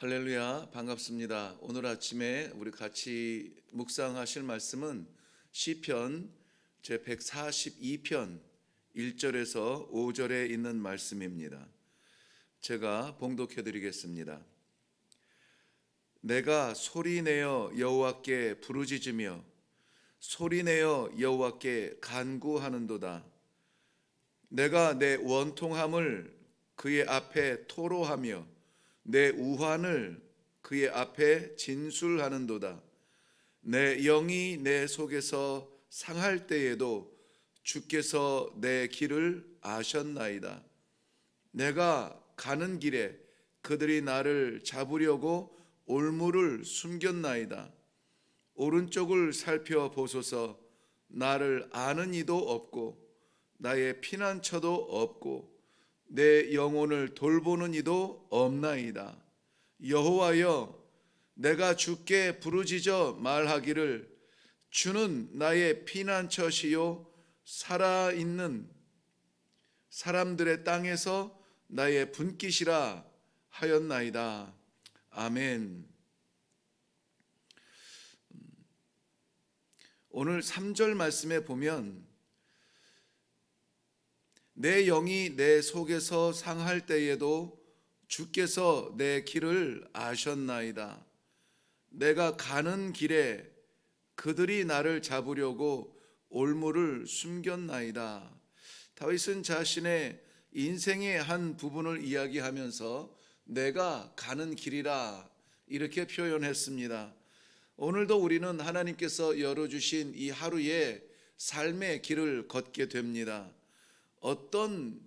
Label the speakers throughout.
Speaker 1: 할렐루야, 반갑습니다. 오늘 아침에 우리 같이 묵상하실 말씀은 시편 제 142편 1절에서 5절에 있는 말씀입니다. 제가 봉독해 드리겠습니다. 내가 소리내어 여호와께 부르짖으며 소리내어 여호와께 간구하는도다. 내가 내 원통함을 그의 앞에 토로하며 내 우환을 그의 앞에 진술하는도다. 내 영이 내 속에서 상할 때에도 주께서 내 길을 아셨나이다. 내가 가는 길에 그들이 나를 잡으려고 올무를 숨겼나이다. 오른쪽을 살펴보소서. 나를 아는 이도 없고 나의 피난처도 없고 내 영혼을 돌보는 이도 없나이다. 여호와여, 내가 주께 부르짖어 말하기를 주는 나의 피난처시요 살아있는 사람들의 땅에서 나의 분깃이라 하였나이다. 아멘. 오늘 3절 말씀에 보면 내 영이 내 속에서 상할 때에도 주께서 내 길을 아셨나이다. 내가 가는 길에 그들이 나를 잡으려고 올무를 숨겼나이다. 다윗은 자신의 인생의 한 부분을 이야기하면서 내가 가는 길이라 이렇게 표현했습니다. 오늘도 우리는 하나님께서 열어주신 이 하루의 삶의 길을 걷게 됩니다. 어떤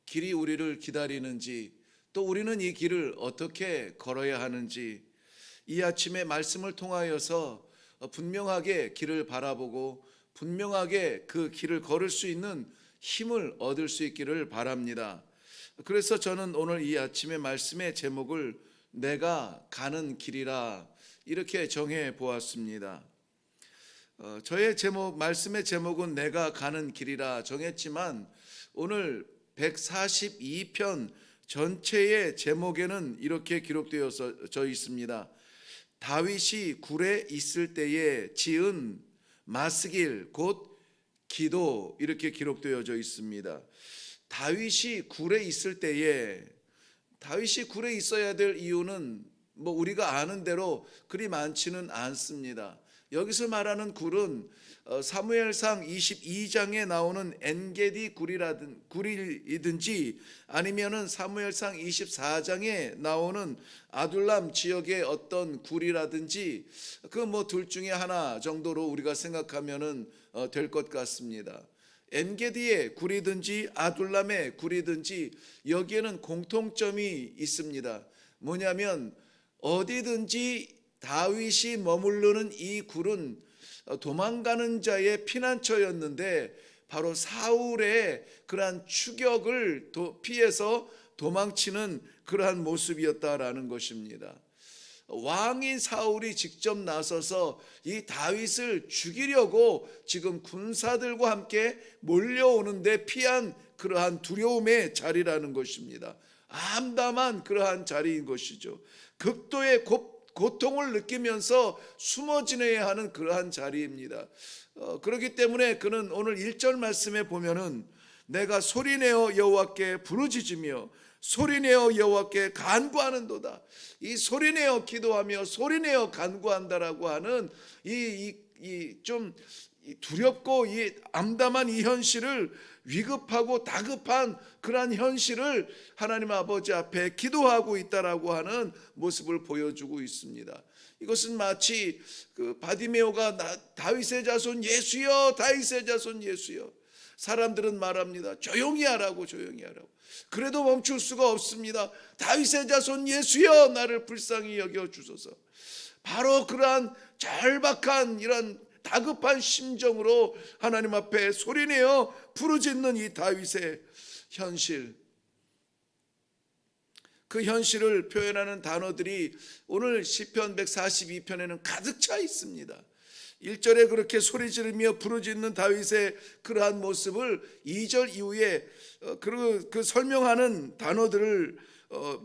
Speaker 1: 길이 우리를 기다리는지, 또 우리는 이 길을 어떻게 걸어야 하는지 이 아침에 말씀을 통하여서 분명하게 길을 바라보고 분명하게 그 길을 걸을 수 있는 힘을 얻을 수 있기를 바랍니다. 그래서 저는 오늘 이 아침의 말씀의 제목을 내가 가는 길이라 이렇게 정해 보았습니다. 저의 제목, 말씀의 제목은 내가 가는 길이라 정했지만 오늘 142편 전체의 제목에는 이렇게 기록되어져 있습니다. 다윗이 굴에 있을 때에 지은 마스길 곧 기도, 이렇게 기록되어져 있습니다. 다윗이 굴에 있을 때에, 다윗이 굴에 있어야 될 이유는 우리가 아는 대로 그리 많지는 않습니다. 여기서 말하는 굴은 사무엘상 22장에 나오는 엔게디 굴이든지 아니면은 사무엘상 24장에 나오는 아둘람 지역의 어떤 굴이라든지 그 둘 중에 하나 정도로 우리가 생각하면은 될 것 같습니다. 엔게디의 굴이든지 아둘람의 굴이든지 여기에는 공통점이 있습니다. 뭐냐면 어디든지 다윗이 머무르는 이 굴은 도망가는 자의 피난처였는데 바로 사울의 그러한 추격을 피해서 도망치는 그러한 모습이었다라는 것입니다. 왕인 사울이 직접 나서서 이 다윗을 죽이려고 지금 군사들과 함께 몰려오는데 피한 그러한 두려움의 자리라는 것입니다. 암담한 그러한 자리인 것이죠. 극도의 고통을 느끼면서 숨어 지내야 하는 그러한 자리입니다. 그렇기 때문에 그는 오늘 1절 말씀에 보면은 내가 소리내어 여호와께 부르짖으며 소리내어 여호와께 간구하는도다. 이 소리내어 기도하며 소리내어 간구한다라고 하는 이 좀 두렵고 이 암담한 이 현실을, 위급하고 다급한 그러한 현실을 하나님 아버지 앞에 기도하고 있다라고 하는 모습을 보여주고 있습니다. 이것은 마치 그 바디메오가 다윗의 자손 예수여, 다윗의 자손 예수여. 사람들은 말합니다. 조용히 하라고, 조용히 하라고. 그래도 멈출 수가 없습니다. 다윗의 자손 예수여, 나를 불쌍히 여겨 주소서. 바로 그러한 절박한 이런 다급한 심정으로 하나님 앞에 소리내어 부르짖는 이 다윗의 현실, 그 현실을 표현하는 단어들이 오늘 시편 142편에는 가득 차 있습니다. 1절에 그렇게 소리 지르며 부르짖는 다윗의 그러한 모습을 2절 이후에 그 설명하는 단어들을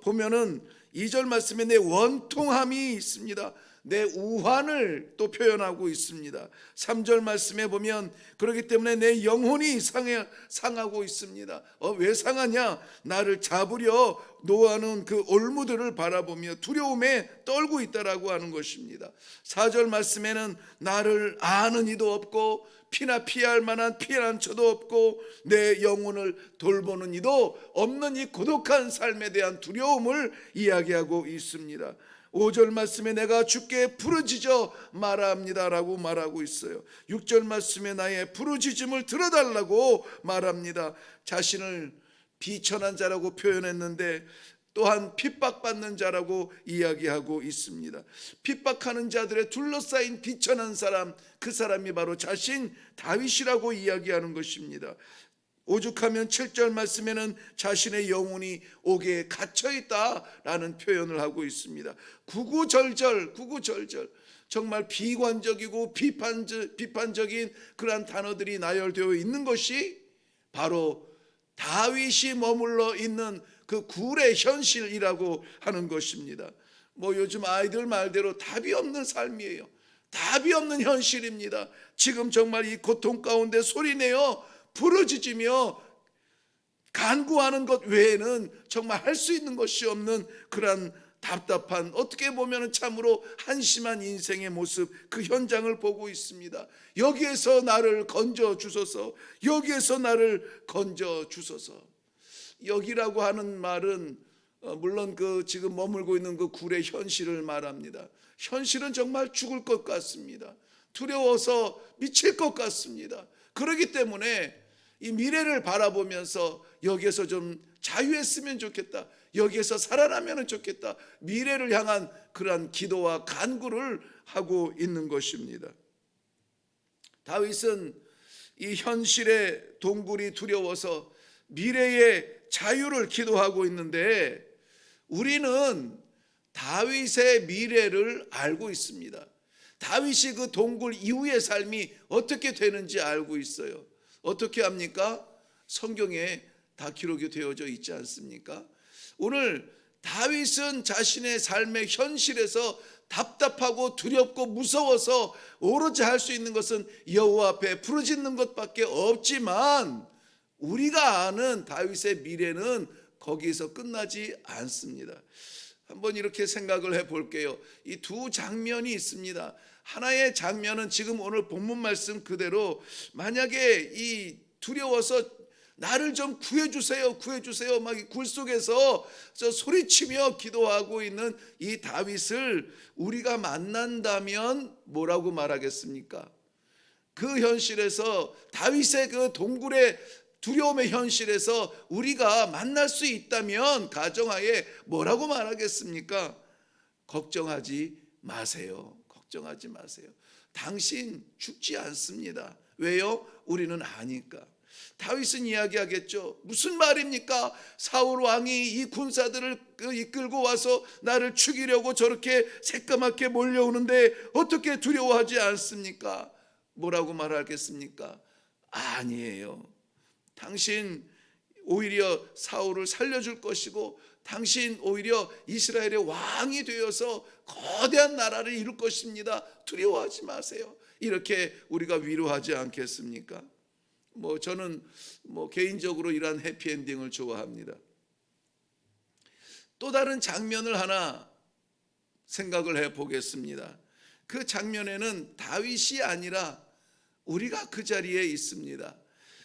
Speaker 1: 보면은 2절 말씀에 내 원통함이 있습니다. 내 우환을 또 표현하고 있습니다. 3절 말씀에 보면 그렇기 때문에 내 영혼이 상하고 있습니다. 왜 상하냐? 나를 잡으려 노하는 그 올무들을 바라보며 두려움에 떨고 있다라고 하는 것입니다. 4절 말씀에는 나를 아는 이도 없고 피나 피할 만한 피난처도 없고 내 영혼을 돌보는 이도 없는 이 고독한 삶에 대한 두려움을 이야기하고 있습니다. 5절 말씀에 내가 주께 부르짖어 말합니다라고 말하고 있어요. 6절 말씀에 나의 부르짖음을 들어달라고 말합니다. 자신을 비천한 자라고 표현했는데 또한 핍박받는 자라고 이야기하고 있습니다. 핍박하는 자들의 둘러싸인 비천한 사람, 그 사람이 바로 자신 다윗이라고 이야기하는 것입니다. 오죽하면 7절 말씀에는 자신의 영혼이 옥에 갇혀있다라는 표현을 하고 있습니다. 구구절절 정말 비관적이고 비판적인 그러한 단어들이 나열되어 있는 것이 바로 다윗이 머물러 있는 그 굴의 현실이라고 하는 것입니다. 요즘 아이들 말대로 답이 없는 삶이에요. 답이 없는 현실입니다. 지금 정말 이 고통 가운데 소리내어 부르짖으며 간구하는 것 외에는 정말 할 수 있는 것이 없는 그러한 답답한, 어떻게 보면 참으로 한심한 인생의 모습, 그 현장을 보고 있습니다. 여기에서 나를 건져 주소서, 여기에서 나를 건져 주소서. 여기라고 하는 말은 물론 그 지금 머물고 있는 그 굴의 현실을 말합니다. 현실은 정말 죽을 것 같습니다. 두려워서 미칠 것 같습니다. 그렇기 때문에 이 미래를 바라보면서 여기에서 좀 자유했으면 좋겠다, 여기에서 살아나면 좋겠다, 미래를 향한 그러한 기도와 간구를 하고 있는 것입니다. 다윗은 이 현실의 동굴이 두려워서 미래의 자유를 기도하고 있는데, 우리는 다윗의 미래를 알고 있습니다. 다윗이 그 동굴 이후의 삶이 어떻게 되는지 알고 있어요. 어떻게 합니까? 성경에 다 기록이 되어져 있지 않습니까? 오늘 다윗은 자신의 삶의 현실에서 답답하고 두렵고 무서워서 오로지 할 수 있는 것은 여호와 앞에 부르짖는 것밖에 없지만, 우리가 아는 다윗의 미래는 거기에서 끝나지 않습니다. 한번 이렇게 생각을 해볼게요. 이 두 장면이 있습니다. 하나의 장면은 지금 오늘 본문 말씀 그대로, 만약에 이 두려워서 나를 좀 구해주세요, 구해주세요, 막 굴 속에서 저 소리치며 기도하고 있는 이 다윗을 우리가 만난다면 뭐라고 말하겠습니까? 그 현실에서, 다윗의 그 동굴의 두려움의 현실에서 우리가 만날 수 있다면 가정하에 뭐라고 말하겠습니까? 걱정하지 마세요. 걱정하지 마세요. 당신 죽지 않습니다. 왜요? 우리는 아니까. 다윗은 이야기하겠죠. 무슨 말입니까? 사울 왕이 이 군사들을 이끌고 와서 나를 죽이려고 저렇게 새까맣게 몰려오는데 어떻게 두려워하지 않습니까? 뭐라고 말하겠습니까? 아니에요. 당신 오히려 사울을 살려줄 것이고, 당신 오히려 이스라엘의 왕이 되어서 거대한 나라를 이룰 것입니다. 두려워하지 마세요. 이렇게 우리가 위로하지 않겠습니까? 저는 개인적으로 이러한 해피엔딩을 좋아합니다. 또 다른 장면을 하나 생각을 해보겠습니다. 그 장면에는 다윗이 아니라 우리가 그 자리에 있습니다.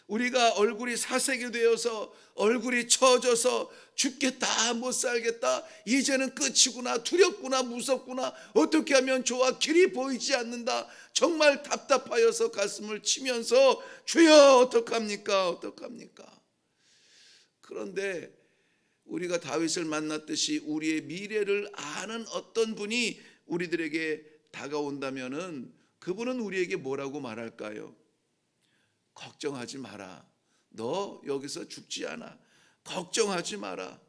Speaker 1: 우리가 얼굴이 사색이 되어서, 얼굴이 처져서 죽겠다, 못 살겠다, 이제는 끝이구나, 두렵구나, 무섭구나, 어떻게 하면 좋아, 길이 보이지 않는다, 정말 답답하여서 가슴을 치면서 주여 어떡합니까, 어떡합니까? 그런데 우리가 다윗을 만났듯이 우리의 미래를 아는 어떤 분이 우리들에게 다가온다면은, 그분은 우리에게 뭐라고 말할까요? 걱정하지 마라. 너 여기서 죽지 않아. 걱정하지 마라.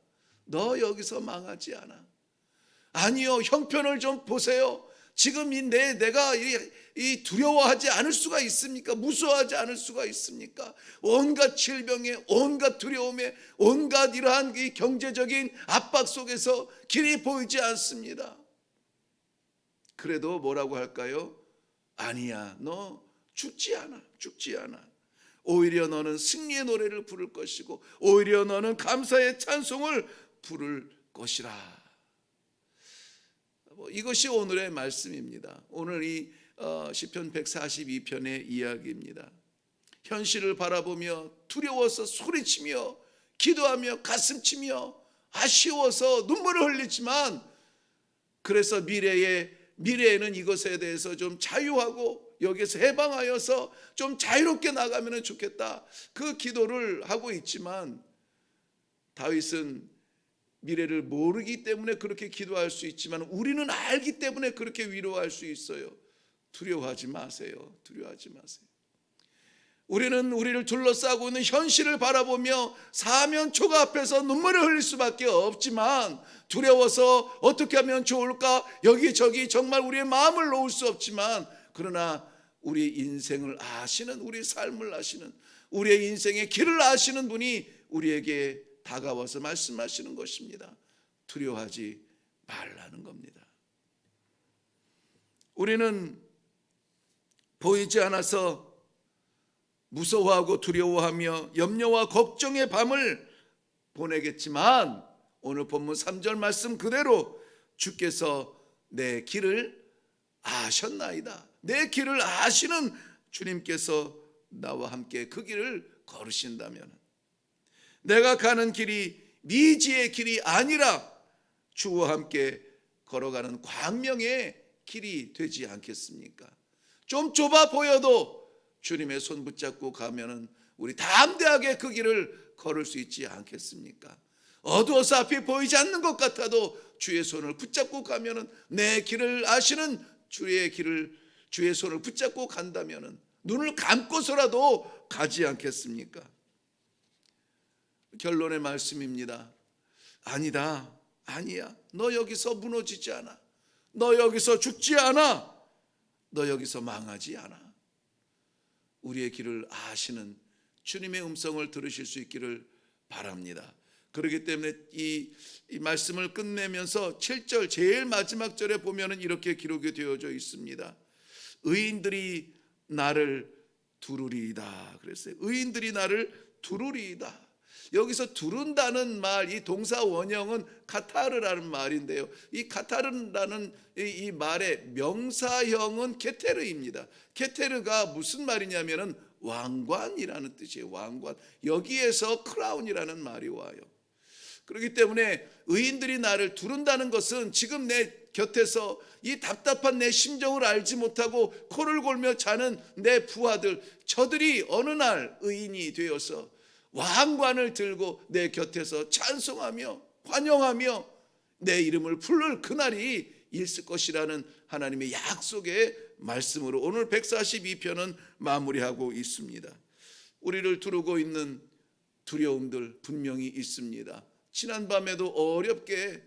Speaker 1: 너 여기서 망하지 않아. 아니요, 형편을 좀 보세요. 지금 내가 이 두려워하지 않을 수가 있습니까? 무서워하지 않을 수가 있습니까? 온갖 질병에, 온갖 두려움에, 온갖 이러한 이 경제적인 압박 속에서 길이 보이지 않습니다. 그래도 뭐라고 할까요? 아니야, 너 죽지 않아. 오히려 너는 승리의 노래를 부를 것이고, 오히려 너는 감사의 찬송을 부를 것이라. 이것이 오늘의 말씀입니다. 오늘 이 시편 142편의 이야기입니다. 현실을 바라보며 두려워서 소리치며 기도하며 가슴치며 아쉬워서 눈물을 흘리지만, 그래서 미래에는 이것에 대해서 좀 자유하고 여기서 해방하여서 좀 자유롭게 나가면 좋겠다, 그 기도를 하고 있지만, 다윗은 미래를 모르기 때문에 그렇게 기도할 수 있지만 우리는 알기 때문에 그렇게 위로할 수 있어요. 두려워하지 마세요. 두려워하지 마세요. 우리는 우리를 둘러싸고 있는 현실을 바라보며 사면초가 앞에서 눈물을 흘릴 수밖에 없지만, 두려워서 어떻게 하면 좋을까 여기저기 정말 우리의 마음을 놓을 수 없지만, 그러나 우리 인생을 아시는, 우리 삶을 아시는, 우리의 인생의 길을 아시는 분이 우리에게 다가와서 말씀하시는 것입니다. 두려워하지 말라는 겁니다. 우리는 보이지 않아서 무서워하고 두려워하며 염려와 걱정의 밤을 보내겠지만, 오늘 본문 3절 말씀 그대로 주께서 내 길을 아셨나이다. 내 길을 아시는 주님께서 나와 함께 그 길을 걸으신다면, 내가 가는 길이 미지의 길이 아니라 주와 함께 걸어가는 광명의 길이 되지 않겠습니까? 좀 좁아 보여도 주님의 손 붙잡고 가면은 우리 담대하게 그 길을 걸을 수 있지 않겠습니까? 어두워서 앞이 보이지 않는 것 같아도 주의 손을 붙잡고 가면은, 내 길을 아시는 주의 손을 붙잡고 간다면은 눈을 감고서라도 가지 않겠습니까? 결론의 말씀입니다. 아니야. 너 여기서 무너지지 않아. 너 여기서 죽지 않아. 너 여기서 망하지 않아. 우리의 길을 아시는 주님의 음성을 들으실 수 있기를 바랍니다. 그렇기 때문에 이 말씀을 끝내면서 7절 제일 마지막 절에 보면은 이렇게 기록이 되어져 있습니다. 의인들이 나를 두루리이다 그랬어요. 의인들이 나를 두루리이다. 여기서 두른다는 말, 이 동사 원형은 카타르라는 말인데요, 이 카타르라는 이 말의 명사형은 케테르입니다. 케테르가 무슨 말이냐면은 왕관이라는 뜻이에요. 왕관. 여기에서 크라운이라는 말이 와요. 그렇기 때문에 의인들이 나를 두른다는 것은 지금 내 곁에서 이 답답한 내 심정을 알지 못하고 코를 골며 자는 내 부하들, 저들이 어느 날 의인이 되어서 왕관을 들고 내 곁에서 찬송하며 환영하며 내 이름을 부를 그날이 있을 것이라는 하나님의 약속의 말씀으로 오늘 142편은 마무리하고 있습니다. 우리를 두르고 있는 두려움들 분명히 있습니다. 지난밤에도 어렵게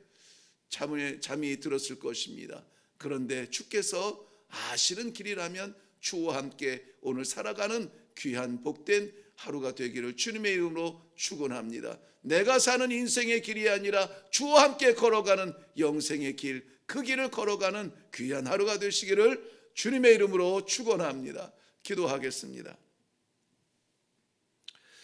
Speaker 1: 잠이 들었을 것입니다. 그런데 주께서 아시는 길이라면 주와 함께 오늘 살아가는 귀한 복된 하루가 되기를 주님의 이름으로 축원합니다. 내가 사는 인생의 길이 아니라 주와 함께 걸어가는 영생의 길, 그 길을 걸어가는 귀한 하루가 되시기를 주님의 이름으로 축원합니다. 기도하겠습니다.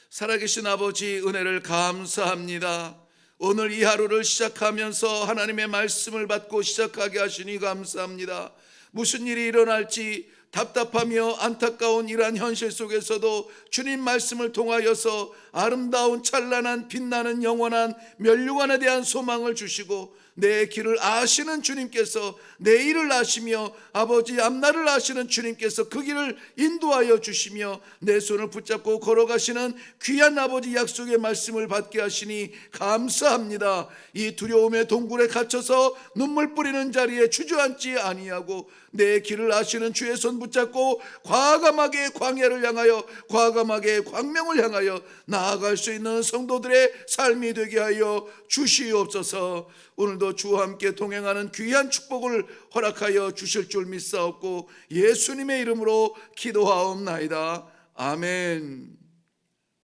Speaker 1: 살아계신 아버지, 은혜를 감사합니다. 오늘 이 하루를 시작하면서 하나님의 말씀을 받고 시작하게 하시니 감사합니다. 무슨 일이 일어날지 답답하며 안타까운 이러한 현실 속에서도 주님 말씀을 통하여서 아름다운 찬란한 빛나는 영원한 멸류관에 대한 소망을 주시고, 내 길을 아시는 주님께서 내 일을 아시며 아버지 앞날을 아시는 주님께서 그 길을 인도하여 주시며 내 손을 붙잡고 걸어가시는 귀한 아버지 약속의 말씀을 받게 하시니 감사합니다. 이 두려움의 동굴에 갇혀서 눈물 뿌리는 자리에 주저앉지 아니하고 내 길을 아시는 주의 손 붙잡고 과감하게 광야를 향하여, 과감하게 광명을 향하여 나아갈 수 있는 성도들의 삶이 되게 하여 주시옵소서. 오늘도 주와 함께 동행하는 귀한 축복을 허락하여 주실 줄 믿사옵고 예수님의 이름으로 기도하옵나이다. 아멘.